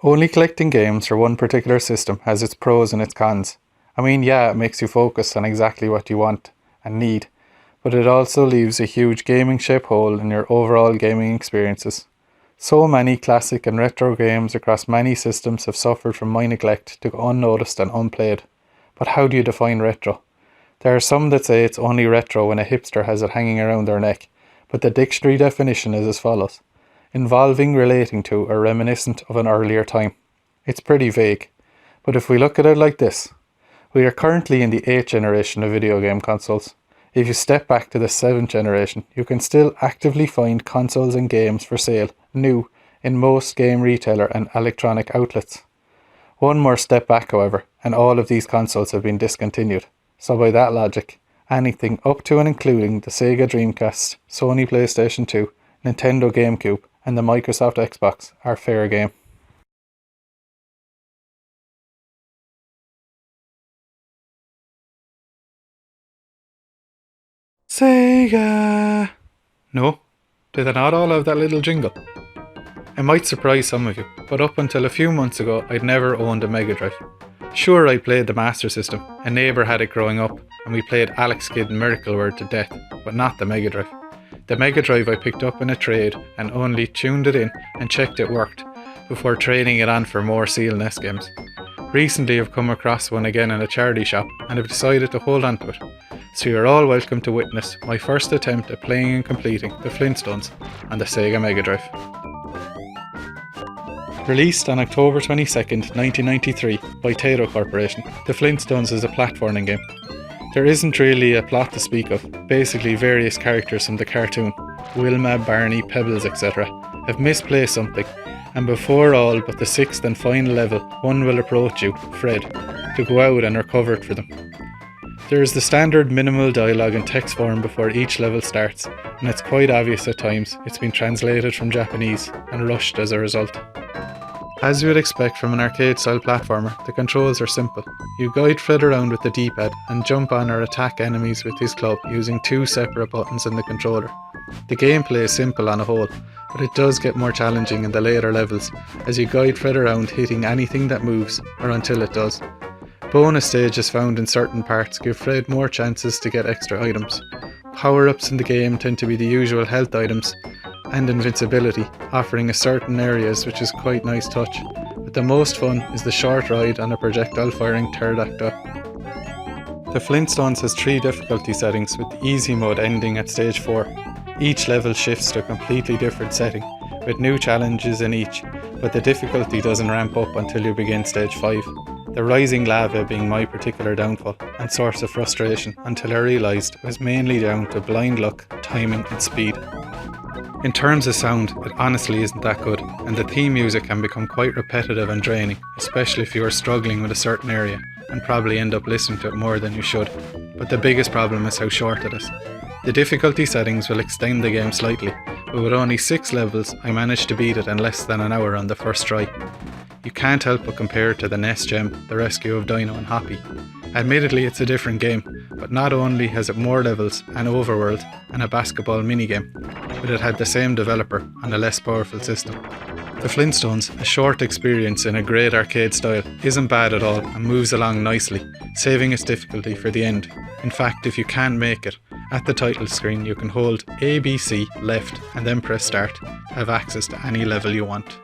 Only collecting games for one particular system has its pros and its cons. I mean, yeah, it makes you focus on exactly what you want and need, but it also leaves a huge gaming shaped hole in your overall gaming experiences. So many classic and retro games across many systems have suffered from my neglect to go unnoticed and unplayed. But how do you define retro? There are some that say it's only retro when a hipster has it hanging around their neck, but the dictionary definition is as follows: involving, relating to, or reminiscent of an earlier time. It's pretty vague, but if we look at it like this, we are currently in the 8th generation of video game consoles. If you step back to the 7th generation, you can still actively find consoles and games for sale, new, in most game retailer and electronic outlets. One more step back, however, and all of these consoles have been discontinued. So by that logic, anything up to and including the Sega Dreamcast, Sony PlayStation 2, Nintendo GameCube, and the Microsoft Xbox are fair game. Sega! No? Did they not all have that little jingle? It might surprise some of you, but up until a few months ago I'd never owned a Megadrive. Sure, I played the Master System, a neighbour had it growing up, and we played Alex Kidd and Miracle Word to death, but not the Megadrive. The Megadrive I picked up in a trade and only tuned it in and checked it worked, before trading it on for more N.E.S games. Recently I've come across one again in a charity shop and have decided to hold on to it. So you're all welcome to witness my first attempt at playing and completing the Flintstones on the Sega Mega Drive. Released on October 22nd, 1993 by Taito Corporation, the Flintstones is a platforming game. There isn't really a plot to speak of, basically various characters from the cartoon, Wilma, Barney, Pebbles etc. have misplaced something, and before all but the 6th and final level, one will approach you, Fred, to go out and recover it for them. There is the standard minimal dialogue in text form before each level starts, and it's quite obvious at times it's been translated from Japanese and rushed as a result. As you would expect from an arcade-style platformer, the controls are simple. You guide Fred around with the D-pad and jump on or attack enemies with his club using 2 separate buttons in the controller. The gameplay is simple on a whole, but it does get more challenging in the later levels as you guide Fred around hitting anything that moves, or until it does. Bonus stages found in certain parts give Fred more chances to get extra items. Power-ups in the game tend to be the usual health items and invincibility, offering a certain areas which is quite nice touch, but the most fun is the short ride on a projectile firing pterodactyl. The Flintstones has 3 difficulty settings, with the easy mode ending at stage 4. Each level shifts to a completely different setting, with new challenges in each, but the difficulty doesn't ramp up until you begin stage 5. The rising lava being my particular downfall and source of frustration until I realised it was mainly down to blind luck, timing and speed. In terms of sound, it honestly isn't that good, and the theme music can become quite repetitive and draining, especially if you are struggling with a certain area and probably end up listening to it more than you should. But the biggest problem is how short it is. The difficulty settings will extend the game slightly, but with only 6 levels I managed to beat it in less than an hour on the first try. You can't help but compare it to the N.E.S gem, The Rescue of Dino and Hoppy. Admittedly it's a different game, but not only has it more levels, an overworld and a basketball minigame, but it had the same developer on a less powerful system. The Flintstones, a short experience in a great arcade style, isn't bad at all and moves along nicely, saving its difficulty for the end. In fact, if you can't make it, at the title screen you can hold ABC left and then press start to have access to any level you want.